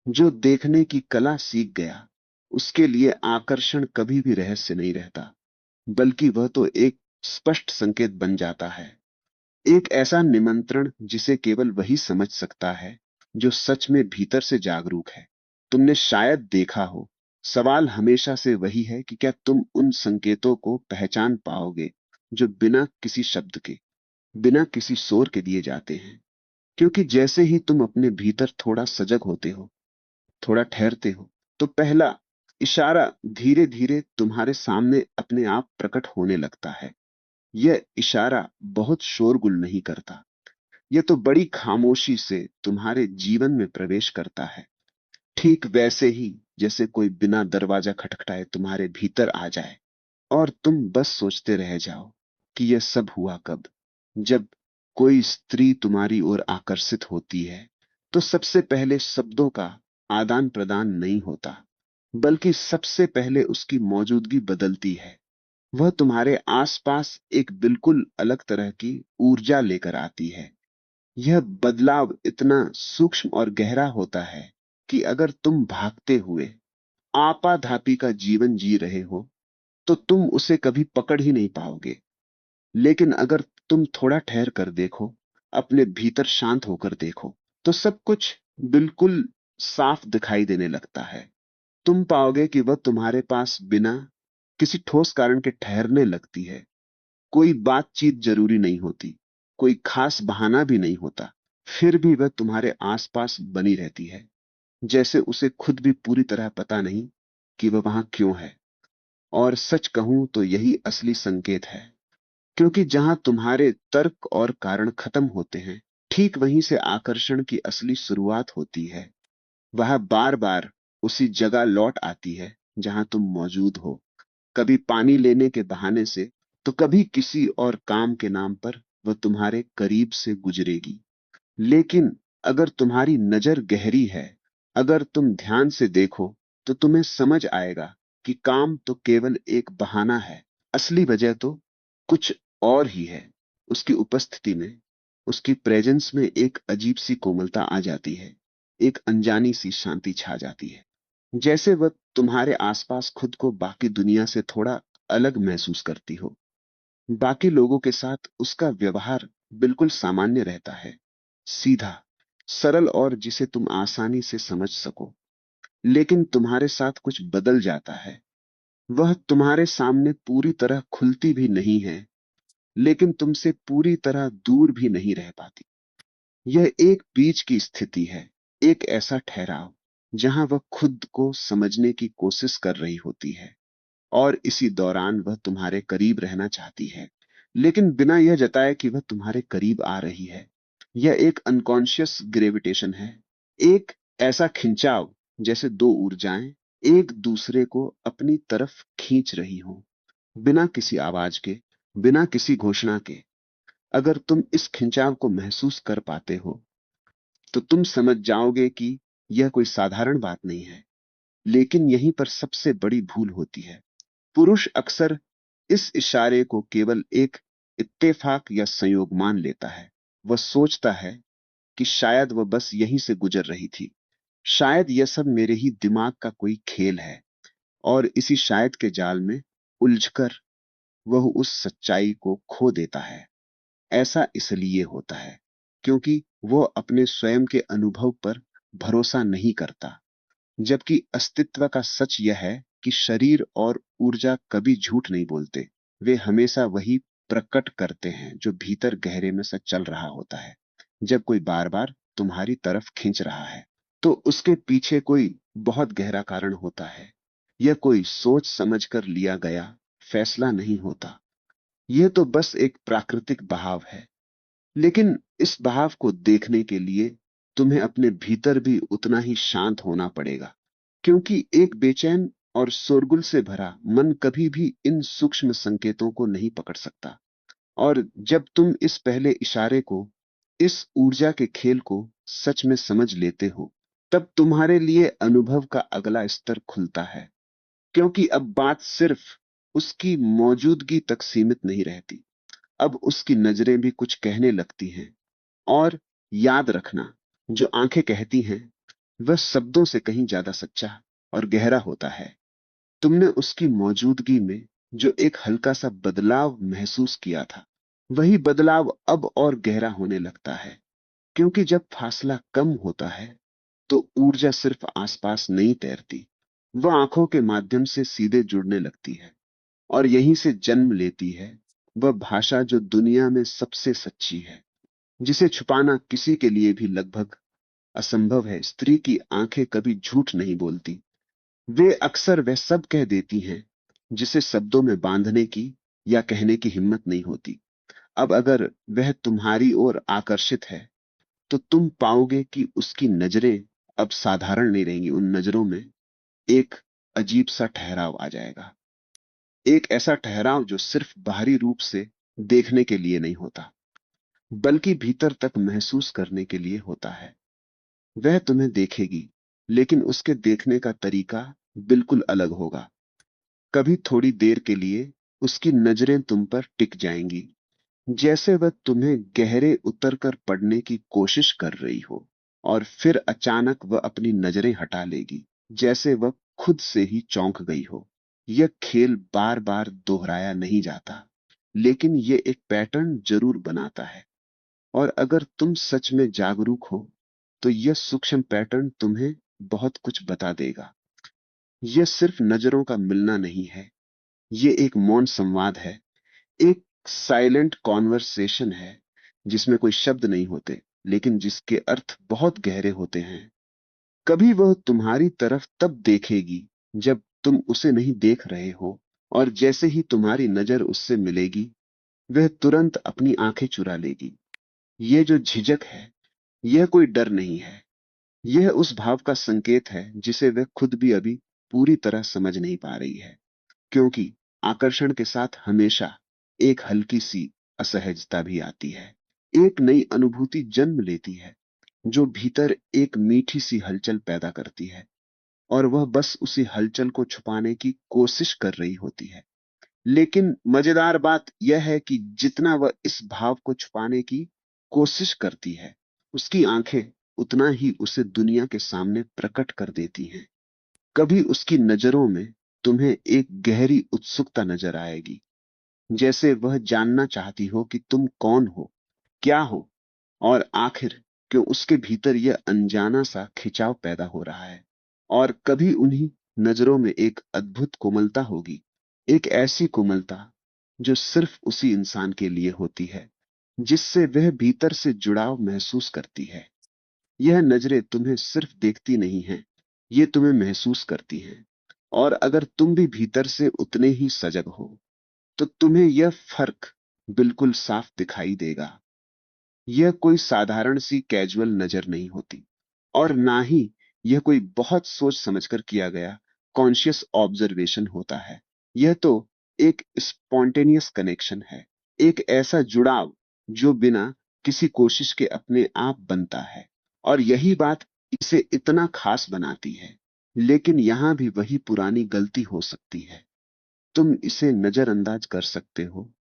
जो देखने की कला सीख गया, उसके लिए आकर्षण कभी भी रहस्य नहीं रहता, बल्कि वह तो एक स्पष्ट संकेत बन जाता है। एक ऐसा निमंत्रण जिसे केवल वही समझ सकता है जो सच में भीतर से जागरूक है। तुमने शायद देखा हो, सवाल हमेशा से वही है कि क्या तुम उन संकेतों को पहचान पाओगे जो बिना किसी शब्द के, बिना किसी शोर के दिए जाते हैं। क्योंकि जैसे ही तुम अपने भीतर थोड़ा सजग होते हो, थोड़ा ठहरते हो, तो पहला इशारा धीरे धीरे तुम्हारे सामने अपने आप प्रकट होने लगता है। यह इशारा बहुत शोरगुल नहीं करता, यह तो बड़ी खामोशी से तुम्हारे जीवन में प्रवेश करता है। ठीक वैसे ही जैसे कोई बिना दरवाजा खटखटाए तुम्हारे भीतर आ जाए, और तुम बस सोचते रह जाओ कि यह सब हुआ कब। जब कोई स्त्री तुम्हारी ओर आकर्षित होती है, तो सबसे पहले शब्दों का आदान प्रदान नहीं होता, बल्कि सबसे पहले उसकी मौजूदगी बदलती है। वह तुम्हारे आसपास एक बिल्कुल अलग तरह की ऊर्जा लेकर आती है। यह बदलाव इतना सूक्ष्म और गहरा होता है कि अगर तुम भागते हुए आपाधापी का जीवन जी रहे हो, तो तुम उसे कभी पकड़ ही नहीं पाओगे। लेकिन अगर तुम थोड़ा ठहर कर देखो, अपने भीतर शांत होकर देखो, तो सब कुछ बिल्कुल साफ दिखाई देने लगता है। तुम पाओगे कि वह तुम्हारे पास बिना किसी ठोस कारण के ठहरने लगती है। कोई बातचीत जरूरी नहीं होती, कोई खास बहाना भी नहीं होता, फिर भी वह तुम्हारे आसपास बनी रहती है, जैसे उसे खुद भी पूरी तरह पता नहीं कि वह वहां क्यों है। और सच कहूं तो यही असली संकेत है, क्योंकि जहां तुम्हारे तर्क और कारण खत्म होते हैं, ठीक वहीं से आकर्षण की असली शुरुआत होती है। वह बार बार उसी जगह लौट आती है जहां तुम मौजूद हो, कभी पानी लेने के बहाने से, तो कभी किसी और काम के नाम पर वह तुम्हारे करीब से गुजरेगी। लेकिन अगर तुम्हारी नजर गहरी है, अगर तुम ध्यान से देखो, तो तुम्हें समझ आएगा कि काम तो केवल एक बहाना है, असली वजह तो कुछ और ही है। उसकी उपस्थिति में, उसकी प्रेजेंस में एक अजीब सी कोमलता आ जाती है, एक अनजानी सी शांति छा जाती है, जैसे वह तुम्हारे आसपास खुद को बाकी दुनिया से थोड़ा अलग महसूस करती हो। बाकी लोगों के साथ उसका व्यवहार बिल्कुल सामान्य रहता है, सीधा, सरल और जिसे तुम आसानी से समझ सको। लेकिन तुम्हारे साथ कुछ बदल जाता है। वह तुम्हारे सामने पूरी तरह खुलती भी नहीं है, लेकिन तुमसे पूरी तरह दूर भी नहीं रह पाती। यह एक बीच की स्थिति है, एक ऐसा ठहराव जहां वह खुद को समझने की कोशिश कर रही होती है, और इसी दौरान वह तुम्हारे करीब रहना चाहती है, लेकिन बिना यह जताए कि वह तुम्हारे करीब आ रही है। यह एक अनकॉन्शियस ग्रेविटेशन है, एक ऐसा खिंचाव जैसे दो ऊर्जाएं एक दूसरे को अपनी तरफ खींच रही हो, बिना किसी आवाज के, बिना किसी घोषणा के। अगर तुम इस खिंचाव को महसूस कर पाते हो, तो तुम समझ जाओगे कि यह कोई साधारण बात नहीं है। लेकिन यहीं पर सबसे बड़ी भूल होती है। पुरुष अक्सर इस इशारे को केवल एक इत्तेफाक या संयोग मान लेता है। वह सोचता है कि शायद वह बस यहीं से गुजर रही थी, शायद यह सब मेरे ही दिमाग का कोई खेल है। और इसी शायद के जाल में उलझकर वह उस सच्चाई को खो देता है। ऐसा इसलिए होता है क्योंकि वह अपने स्वयं के अनुभव पर भरोसा नहीं करता, जबकि अस्तित्व का सच यह है कि शरीर और ऊर्जा कभी झूठ नहीं बोलते। वे हमेशा वही प्रकट करते हैं जो भीतर गहरे में सच चल रहा होता है। जब कोई बार बार तुम्हारी तरफ खींच रहा है, तो उसके पीछे कोई बहुत गहरा कारण होता है। यह कोई सोच समझ कर लिया गया फैसला नहीं होता, यह तो बस एक प्राकृतिक बहाव है। लेकिन इस बहाव को देखने के लिए तुम्हें अपने भीतर भी उतना ही शांत होना पड़ेगा, क्योंकि एक बेचैन और शोरगुल से भरा मन कभी भी इन सूक्ष्म संकेतों को नहीं पकड़ सकता। और जब तुम इस पहले इशारे को, इस ऊर्जा के खेल को सच में समझ लेते हो, तब तुम्हारे लिए अनुभव का अगला स्तर खुलता है। क्योंकि अब बात सिर्फ उसकी मौजूदगी तक सीमित नहीं रहती, अब उसकी नजरें भी कुछ कहने लगती हैं। और याद रखना, जो आंखें कहती हैं वह शब्दों से कहीं ज्यादा सच्चा और गहरा होता है। तुमने उसकी मौजूदगी में जो एक हल्का सा बदलाव महसूस किया था, वही बदलाव अब और गहरा होने लगता है। क्योंकि जब फासला कम होता है तो ऊर्जा सिर्फ आसपास नहीं तैरती, वह आंखों के माध्यम से सीधे जुड़ने लगती है और यहीं से जन्म लेती है वह भाषा जो दुनिया में सबसे सच्ची है, जिसे छुपाना किसी के लिए भी लगभग असंभव है। स्त्री की आंखें कभी झूठ नहीं बोलती, वे अक्सर वह सब कह देती हैं जिसे शब्दों में बांधने की या कहने की हिम्मत नहीं होती। अब अगर वह तुम्हारी ओर आकर्षित है तो तुम पाओगे कि उसकी नजरें अब साधारण नहीं रहेंगी। उन नजरों में एक अजीब सा ठहराव आ जाएगा, एक ऐसा ठहराव जो सिर्फ बाहरी रूप से देखने के लिए नहीं होता, बल्कि भीतर तक महसूस करने के लिए होता है। वह तुम्हें देखेगी, लेकिन उसके देखने का तरीका बिल्कुल अलग होगा। कभी थोड़ी देर के लिए उसकी नजरें तुम पर टिक जाएंगी, जैसे वह तुम्हें गहरे उतर कर पढ़ने की कोशिश कर रही हो, और फिर अचानक वह अपनी नजरें हटा लेगी, जैसे वह खुद से ही चौंक गई हो। यह खेल बार बार दोहराया नहीं जाता, लेकिन यह एक पैटर्न जरूर बनाता है। और अगर तुम सच में जागरूक हो तो यह सूक्ष्म पैटर्न तुम्हें बहुत कुछ बता देगा। यह सिर्फ नजरों का मिलना नहीं है, यह एक मौन संवाद है, एक साइलेंट कॉन्वर्सेशन है, जिसमें कोई शब्द नहीं होते लेकिन जिसके अर्थ बहुत गहरे होते हैं। कभी वह तुम्हारी तरफ तब देखेगी जब तुम उसे नहीं देख रहे हो, और जैसे ही तुम्हारी नजर उससे मिलेगी वह तुरंत अपनी आंखें चुरा लेगी। यह जो झिझक है, यह कोई डर नहीं है, यह उस भाव का संकेत है जिसे वह खुद भी अभी पूरी तरह समझ नहीं पा रही है। क्योंकि आकर्षण के साथ हमेशा एक हल्की सी असहजता भी आती है, एक नई अनुभूति जन्म लेती है जो भीतर एक मीठी सी हलचल पैदा करती है, और वह बस उसी हलचल को छुपाने की कोशिश कर रही होती है। लेकिन मजेदार बात यह है कि जितना वह इस भाव को छुपाने की कोशिश करती है, उसकी आंखें उतना ही उसे दुनिया के सामने प्रकट कर देती हैं। कभी उसकी नजरों में तुम्हें एक गहरी उत्सुकता नजर आएगी, जैसे वह जानना चाहती हो कि तुम कौन हो, क्या हो, और आखिर क्यों उसके भीतर यह अनजाना सा खिंचाव पैदा हो रहा है। और कभी उन्हीं नजरों में एक अद्भुत कोमलता होगी, एक ऐसी कोमलता जो सिर्फ उसी इंसान के लिए होती है जिससे वह भीतर से जुड़ाव महसूस करती है। यह नजरें तुम्हें सिर्फ देखती नहीं हैं, ये तुम्हें महसूस करती हैं। और अगर तुम भी भीतर से उतने ही सजग हो तो तुम्हें यह फर्क बिल्कुल साफ दिखाई देगा। यह कोई साधारण सी कैजुअल नजर नहीं होती, और ना ही यह कोई बहुत सोच समझकर किया गया कॉन्शियस ऑब्जर्वेशन होता है। यह तो एक स्पॉन्टेनियस कनेक्शन है, एक ऐसा जुड़ाव जो बिना किसी कोशिश के अपने आप बनता है। और यही बात इसे इतना खास बनाती है। लेकिन यहां भी वही पुरानी गलती हो सकती है। तुम इसे नजरअंदाज कर सकते हो,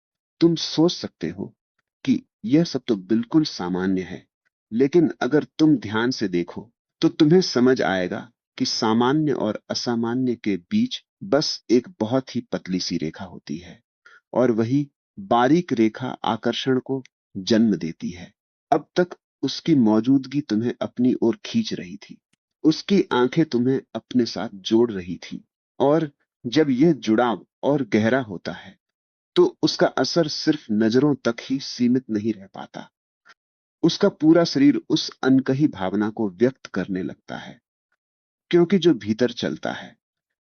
तुम सोच सकते हो कि यह सब तो बिल्कुल सामान्य है, लेकिन अगर तुम ध्यान से देखो तो तुम्हें समझ आएगा कि सामान्य और असामान्य के बीच बस एक बहुत ही पतली सी रेखा होती है, और वही बारीक रेखा आकर्षण को जन्म देती है। अब तक उसकी मौजूदगी तुम्हें अपनी ओर खींच रही थी, उसकी आंखें तुम्हें अपने साथ जोड़ रही थी, और जब यह जुड़ाव और गहरा होता है तो उसका असर सिर्फ नजरों तक ही सीमित नहीं रह पाता। उसका पूरा शरीर उस अनकही भावना को व्यक्त करने लगता है। क्योंकि जो भीतर चलता है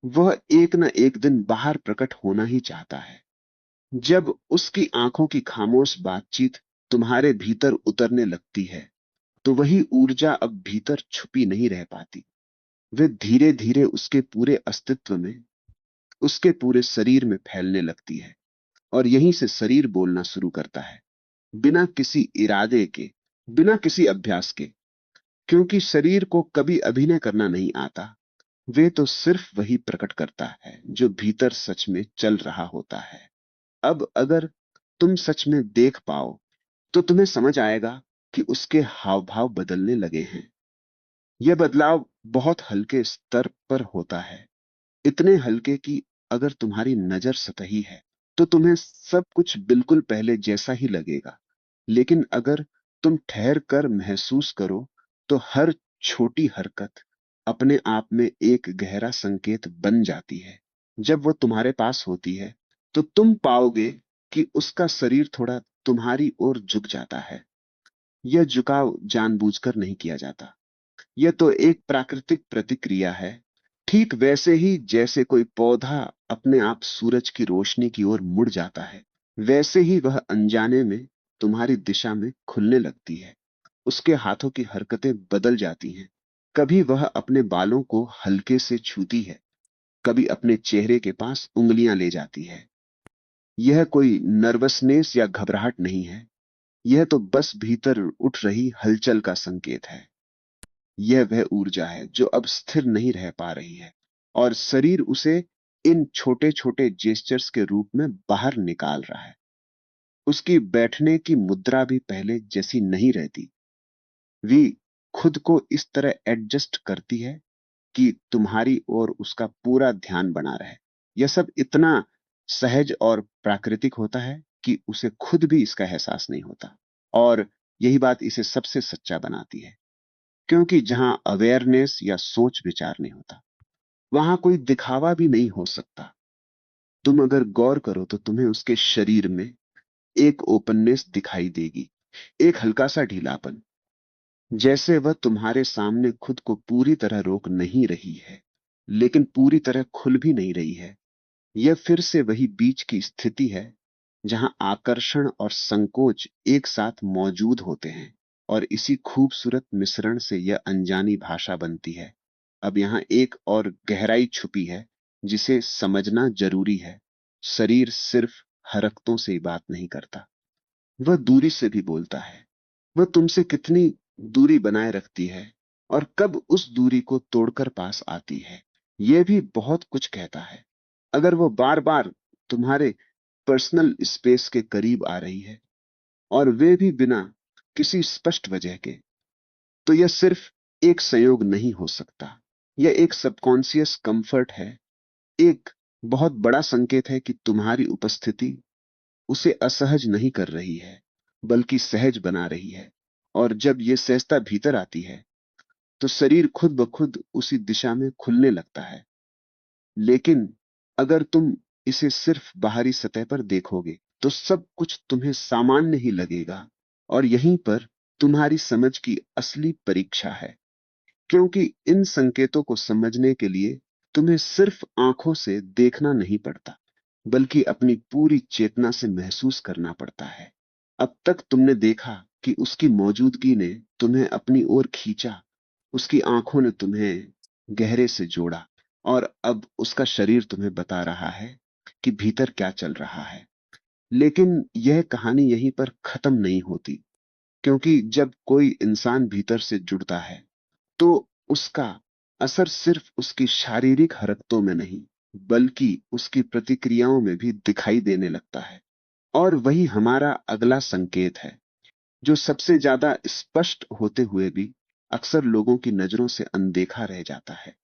वह एक न एक दिन बाहर प्रकट होना ही चाहता है। जब उसकी आंखों की खामोश बातचीत तुम्हारे भीतर उतरने लगती है तो वही ऊर्जा अब भीतर छुपी नहीं रह पाती, वे धीरे धीरे उसके पूरे अस्तित्व में, उसके पूरे शरीर में फैलने लगती है। और यहीं से शरीर बोलना शुरू करता है, बिना किसी इरादे के, बिना किसी अभ्यास के। क्योंकि शरीर को कभी अभिनय करना नहीं आता, वे तो सिर्फ वही प्रकट करता है जो भीतर सच में चल रहा होता है। अब अगर तुम सच में देख पाओ तो तुम्हें समझ आएगा कि उसके हाव भाव बदलने लगे हैं। यह बदलाव बहुत हल्के स्तर पर होता है, इतने हल्के कि अगर तुम्हारी नजर सतही है तो तुम्हें सब कुछ बिल्कुल पहले जैसा ही लगेगा। लेकिन अगर तुम ठहर कर महसूस करो तो हर छोटी हरकत अपने आप में एक गहरा संकेत बन जाती है। जब वो तुम्हारे पास होती है तो तुम पाओगे कि उसका शरीर थोड़ा तुम्हारी ओर झुक जाता है। यह झुकाव जानबूझकर नहीं किया जाता, यह तो एक प्राकृतिक प्रतिक्रिया है। ठीक वैसे ही जैसे कोई पौधा अपने आप सूरज की रोशनी की ओर मुड़ जाता है, वैसे ही वह अनजाने में तुम्हारी दिशा में खुलने लगती है। उसके हाथों की हरकतें बदल जाती हैं। कभी वह अपने बालों को हल्के से छूती है, कभी अपने चेहरे के पास उंगलियां ले जाती है। यह कोई नर्वसनेस या घबराहट नहीं है, यह तो बस भीतर उठ रही हलचल का संकेत है। यह वह ऊर्जा है जो अब स्थिर नहीं रह पा रही है, और शरीर उसे इन छोटे छोटे जेस्चर्स के रूप में बाहर निकाल रहा है। उसकी बैठने की मुद्रा भी पहले जैसी नहीं रहती। वी खुद को इस तरह एडजस्ट करती है कि तुम्हारी और उसका पूरा ध्यान बना रहे। यह सब इतना सहज और प्राकृतिक होता है कि उसे खुद भी इसका एहसास नहीं होता। और यही बात इसे सबसे सच्चा बनाती है, क्योंकि जहां अवेयरनेस या सोच विचार नहीं होता, वहां कोई दिखावा भी नहीं हो सकता। तुम अगर गौर करो तो तुम्हें उसके शरीर में एक ओपननेस दिखाई देगी, एक हल्का सा ढीलापन, जैसे वह तुम्हारे सामने खुद को पूरी तरह रोक नहीं रही है, लेकिन पूरी तरह खुल भी नहीं रही है। यह फिर से वही बीच की स्थिति है जहां आकर्षण और संकोच एक साथ मौजूद होते हैं, और इसी खूबसूरत मिश्रण से यह अनजानी भाषा बनती है। अब यहां एक और गहराई छुपी है जिसे समझना जरूरी है। शरीर सिर्फ हरकतों से ही बात नहीं करता, वह दूरी से भी बोलता है। वह तुमसे कितनी दूरी बनाए रखती है और कब उस दूरी को तोड़कर पास आती है, यह भी बहुत कुछ कहता है। अगर वो बार बार तुम्हारे पर्सनल स्पेस के करीब आ रही है, और वे भी बिना किसी स्पष्ट वजह के, तो यह सिर्फ एक संयोग नहीं हो सकता। यह एक सबकॉन्शियस कंफर्ट है, एक बहुत बड़ा संकेत है कि तुम्हारी उपस्थिति उसे असहज नहीं कर रही है, बल्कि सहज बना रही है। और जब यह सहजता भीतर आती है तो शरीर खुद ब खुद उसी दिशा में खुलने लगता है। लेकिन अगर तुम इसे सिर्फ बाहरी सतह पर देखोगे तो सब कुछ तुम्हें सामान्य ही लगेगा, और यहीं पर तुम्हारी समझ की असली परीक्षा है। क्योंकि इन संकेतों को समझने के लिए तुम्हें सिर्फ आंखों से देखना नहीं पड़ता, बल्कि अपनी पूरी चेतना से महसूस करना पड़ता है। अब तक तुमने देखा कि उसकी मौजूदगी ने तुम्हें अपनी ओर खींचा, उसकी आंखों ने तुम्हें गहरे से जोड़ा, और अब उसका शरीर तुम्हें बता रहा है कि भीतर क्या चल रहा है। लेकिन यह कहानी यहीं पर खत्म नहीं होती, क्योंकि जब कोई इंसान भीतर से जुड़ता है तो उसका असर सिर्फ उसकी शारीरिक हरकतों में नहीं, बल्कि उसकी प्रतिक्रियाओं में भी दिखाई देने लगता है। और वही हमारा अगला संकेत है, जो सबसे ज्यादा स्पष्ट होते हुए भी अक्सर लोगों की नजरों से अनदेखा रह जाता है।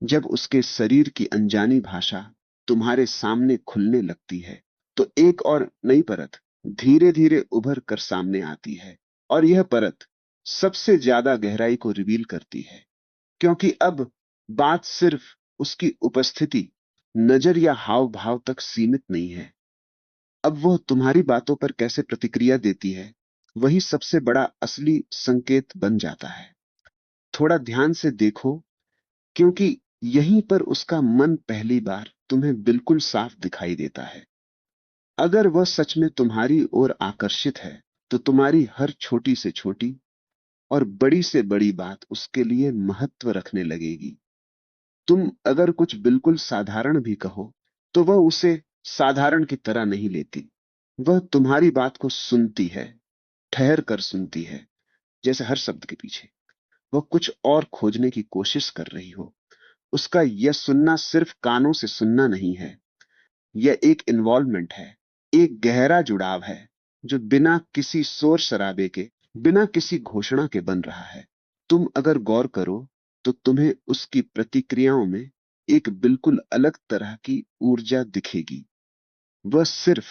जब उसके शरीर की अनजानी भाषा तुम्हारे सामने खुलने लगती है तो एक और नई परत धीरे धीरे उभर कर सामने आती है, और यह परत सबसे ज्यादा गहराई को रिवील करती है। क्योंकि अब बात सिर्फ उसकी उपस्थिति, नजर या हाव भाव तक सीमित नहीं है। अब वह तुम्हारी बातों पर कैसे प्रतिक्रिया देती है, वही सबसे बड़ा असली संकेत बन जाता है। थोड़ा ध्यान से देखो, क्योंकि यहीं पर उसका मन पहली बार तुम्हें बिल्कुल साफ दिखाई देता है। अगर वह सच में तुम्हारी ओर आकर्षित है तो तुम्हारी हर छोटी से छोटी और बड़ी से बड़ी बात उसके लिए महत्व रखने लगेगी। तुम अगर कुछ बिल्कुल साधारण भी कहो तो वह उसे साधारण की तरह नहीं लेती। वह तुम्हारी बात को सुनती है, ठहर कर सुनती है, जैसे हर शब्द के पीछे वह कुछ और खोजने की कोशिश कर रही हो। उसका यह सुनना सिर्फ कानों से सुनना नहीं है, यह एक इन्वॉल्वमेंट है, एक गहरा जुड़ाव है, जो बिना किसी शोर शराबे के, बिना किसी घोषणा के बन रहा है। तुम अगर गौर करो तो तुम्हें उसकी प्रतिक्रियाओं में एक बिल्कुल अलग तरह की ऊर्जा दिखेगी। वह सिर्फ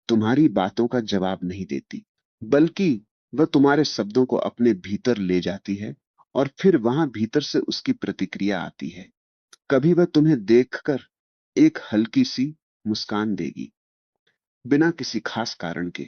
तुम्हारी बातों का जवाब नहीं देती, बल्कि वह तुम्हारे शब्दों को अपने भीतर ले जाती है, और फिर वहां भीतर से उसकी प्रतिक्रिया आती है। कभी वह तुम्हें देखकर एक हल्की सी मुस्कान देगी, बिना किसी खास कारण के।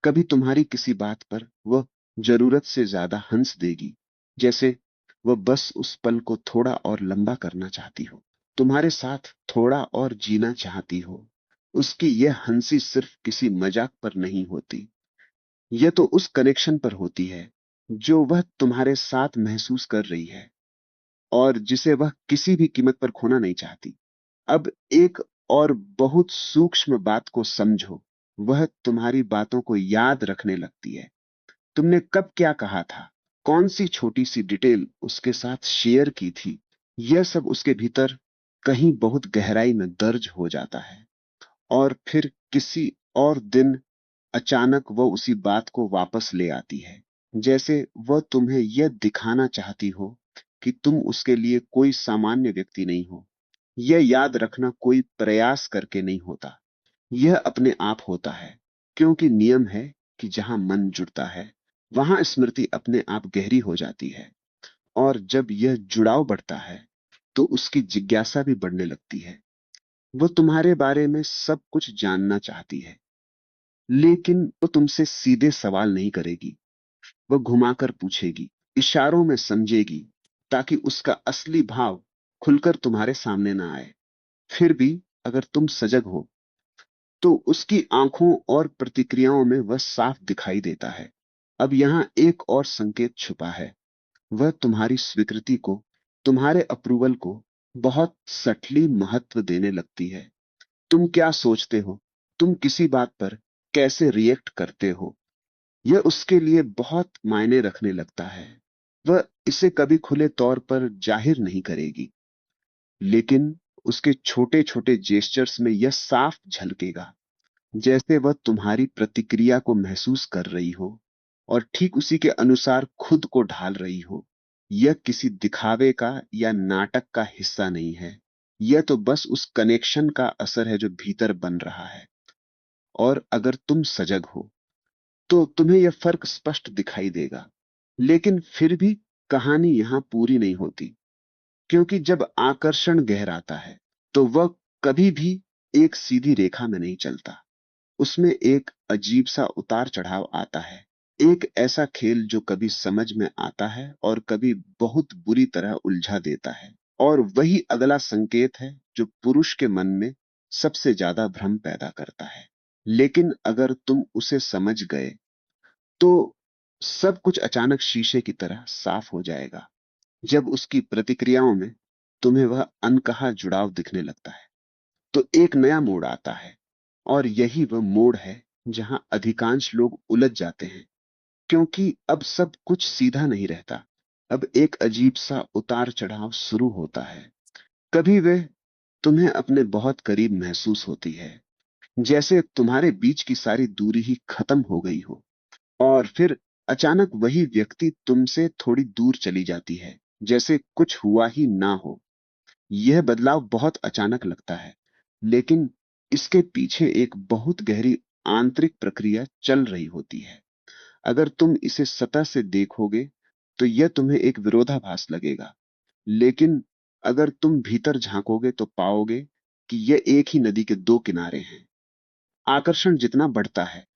कभी तुम्हारी किसी बात पर वह जरूरत से ज्यादा हंस देगी, जैसे वह बस उस पल को थोड़ा और लंबा करना चाहती हो, तुम्हारे साथ थोड़ा और जीना चाहती हो। उसकी यह हंसी सिर्फ किसी मजाक पर नहीं होती, यह तो उस कनेक्शन पर होती है जो वह तुम्हारे साथ महसूस कर रही है, और जिसे वह किसी भी कीमत पर खोना नहीं चाहती। अब एक और बहुत सूक्ष्म बात को समझो, वह तुम्हारी बातों को याद रखने लगती है। तुमने कब क्या कहा था, कौन सी छोटी सी डिटेल उसके साथ शेयर की थी, यह सब उसके भीतर कहीं बहुत गहराई में दर्ज हो जाता है। और फिर किसी और दिन अचानक वह उसी बात को वापस ले आती है, जैसे वह तुम्हें यह दिखाना चाहती हो कि तुम उसके लिए कोई सामान्य व्यक्ति नहीं हो। यह याद रखना कोई प्रयास करके नहीं होता, यह अपने आप होता है, क्योंकि नियम है कि जहां मन जुड़ता है, वहां स्मृति अपने आप गहरी हो जाती है। और जब यह जुड़ाव बढ़ता है, तो उसकी जिज्ञासा भी बढ़ने लगती है। वो तुम्हारे बारे में सब कुछ जानना चाहती है, लेकिन वो तुमसे सीधे सवाल नहीं करेगी। वह घुमाकर पूछेगी, इशारों में समझेगी, ताकि उसका असली भाव खुलकर तुम्हारे सामने ना आए। फिर भी अगर तुम सजग हो, तो उसकी आंखों और प्रतिक्रियाओं में वह साफ दिखाई देता है। अब यहां एक और संकेत छुपा है। वह तुम्हारी स्वीकृति को, तुम्हारे अप्रूवल को बहुत सटली महत्व देने लगती है। तुम क्या सोचते हो, तुम किसी बात पर कैसे रिएक्ट करते हो, यह उसके लिए बहुत मायने रखने लगता है। वह इसे कभी खुले तौर पर जाहिर नहीं करेगी, लेकिन उसके छोटे छोटे जेस्चर्स में यह साफ झलकेगा, जैसे वह तुम्हारी प्रतिक्रिया को महसूस कर रही हो और ठीक उसी के अनुसार खुद को ढाल रही हो। यह किसी दिखावे का या नाटक का हिस्सा नहीं है, यह तो बस उस कनेक्शन का असर है जो भीतर बन रहा है। और अगर तुम सजग हो, तो तुम्हें यह फर्क स्पष्ट दिखाई देगा। लेकिन फिर भी कहानी यहां पूरी नहीं होती, क्योंकि जब आकर्षण गहराता है, तो वह कभी भी एक सीधी रेखा में नहीं चलता। उसमें एक अजीब सा उतार चढ़ाव आता है, एक ऐसा खेल जो कभी समझ में आता है और कभी बहुत बुरी तरह उलझा देता है। और वही अगला संकेत है जो पुरुष के मन में सबसे ज्यादा भ्रम पैदा करता है। लेकिन अगर तुम उसे समझ गए, तो सब कुछ अचानक शीशे की तरह साफ हो जाएगा। जब उसकी प्रतिक्रियाओं में तुम्हें वह अनकहा जुड़ाव दिखने लगता है, तो एक नया मोड़ आता है। और यही वह मोड़ है जहां अधिकांश लोग उलझ जाते हैं, क्योंकि अब सब कुछ सीधा नहीं रहता। अब एक अजीब सा उतार चढ़ाव शुरू होता है। कभी वे तुम्हें अपने बहुत करीब महसूस होती है, जैसे तुम्हारे बीच की सारी दूरी ही खत्म हो गई हो। और फिर अचानक वही व्यक्ति तुमसे थोड़ी दूर चली जाती है, जैसे कुछ हुआ ही ना हो। यह बदलाव बहुत अचानक लगता है, लेकिन इसके पीछे एक बहुत गहरी आंतरिक प्रक्रिया चल रही होती है। अगर तुम इसे सतह से देखोगे, तो यह तुम्हें एक विरोधाभास लगेगा, लेकिन अगर तुम भीतर झांकोगे तो पाओगे कि यह एक ही नदी के दो किनारे हैं। आकर्षण जितना बढ़ता है,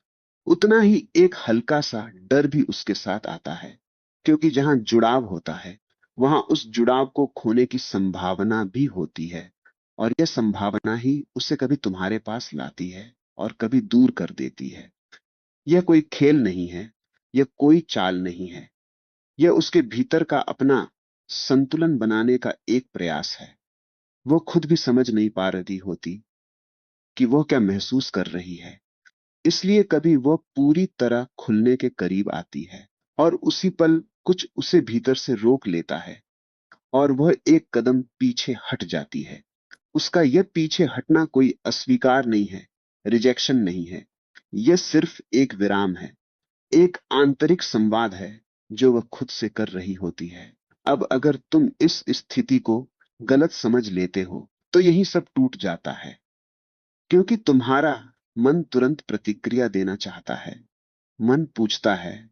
उतना ही एक हल्का सा डर भी उसके साथ आता है, क्योंकि जहां जुड़ाव होता है, वहां उस जुड़ाव को खोने की संभावना भी होती है। और यह संभावना ही उसे कभी तुम्हारे पास लाती है और कभी दूर कर देती है। यह कोई खेल नहीं है, यह कोई चाल नहीं है, यह उसके भीतर का अपना संतुलन बनाने का एक प्रयास है। वो खुद भी समझ नहीं पा रही होती कि वो क्या महसूस कर रही है। इसलिए कभी वह पूरी तरह खुलने के करीब आती है, और उसी पल कुछ उसे भीतर से रोक लेता है, और वह एक कदम पीछे हट जाती है। उसका यह पीछे हटना कोई अस्वीकार नहीं है, रिजेक्शन नहीं है। यह सिर्फ एक विराम है, एक आंतरिक संवाद है जो वह खुद से कर रही होती है। अब अगर तुम इस स्थिति को गलत समझ लेते हो तो यही सब टूट जाता है, क्योंकि तुम्हारा मन तुरंत प्रतिक्रिया देना चाहता है। मन पूछता है,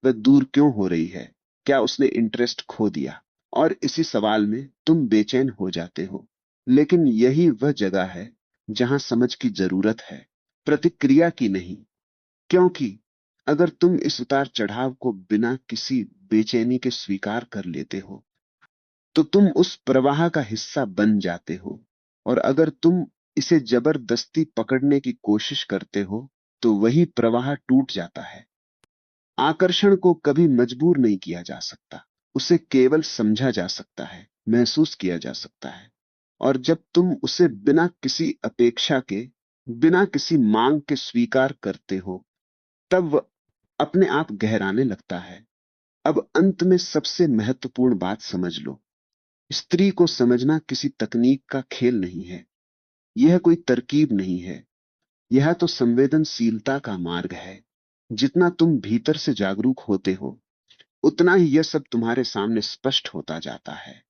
वह दूर क्यों हो रही है? क्या उसने इंटरेस्ट खो दिया? और इसी सवाल में तुम बेचैन हो जाते हो। लेकिन यही वह जगह है जहां समझ की जरूरत है, प्रतिक्रिया की नहीं। क्योंकि अगर तुम इस उतार चढ़ाव को बिना किसी बेचैनी के स्वीकार कर लेते हो तो तुम उस प्रवाह का हिस्सा बन जाते हो। और अगर तुम इसे जबरदस्ती पकड़ने की कोशिश करते हो तो वही प्रवाह टूट जाता है। आकर्षण को कभी मजबूर नहीं किया जा सकता, उसे केवल समझा जा सकता है, महसूस किया जा सकता है। और जब तुम उसे बिना किसी अपेक्षा के, बिना किसी मांग के स्वीकार करते हो, तब वह अपने आप गहराने लगता है। अब अंत में सबसे महत्वपूर्ण बात समझ लो, स्त्री को समझना किसी तकनीक का खेल नहीं है, यह कोई तरकीब नहीं है, यह तो संवेदनशीलता का मार्ग है। जितना तुम भीतर से जागरूक होते हो उतना ही यह सब तुम्हारे सामने स्पष्ट होता जाता है।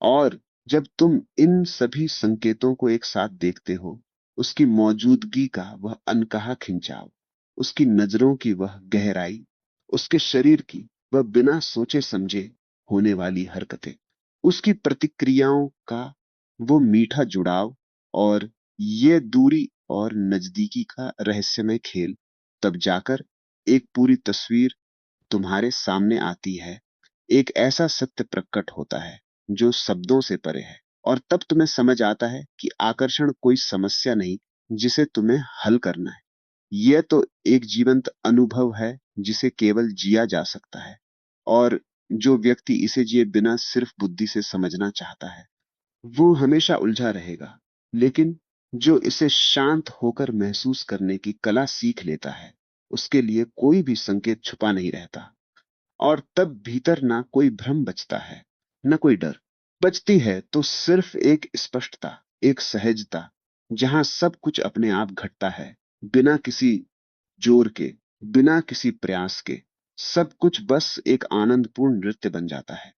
और जब तुम इन सभी संकेतों को एक साथ देखते हो, उसकी मौजूदगी का वह अनकहा खिंचाव, उसकी नजरों की वह गहराई, उसके शरीर की वह बिना सोचे समझे होने वाली हरकतें, उसकी प्रतिक्रियाओं का वो मीठा जुड़ाव, और ये दूरी और नजदीकी का रहस्यमय खेल, तब जाकर एक पूरी तस्वीर तुम्हारे सामने आती है। एक ऐसा सत्य प्रकट होता है जो शब्दों से परे है। और तब तुम्हें समझ आता है कि आकर्षण कोई समस्या नहीं जिसे तुम्हें हल करना है, यह तो एक जीवंत अनुभव है जिसे केवल जिया जा सकता है। और जो व्यक्ति इसे जिए बिना सिर्फ बुद्धि से समझना चाहता है वो हमेशा उलझा रहेगा। लेकिन जो इसे शांत होकर महसूस करने की कला सीख लेता है, उसके लिए कोई भी संकेत छुपा नहीं रहता। और तब भीतर ना कोई भ्रम बचता है, न कोई डर। बचती है तो सिर्फ एक स्पष्टता, एक सहजता, जहां सब कुछ अपने आप घटता है, बिना किसी जोर के, बिना किसी प्रयास के। सब कुछ बस एक आनंदपूर्ण नृत्य बन जाता है।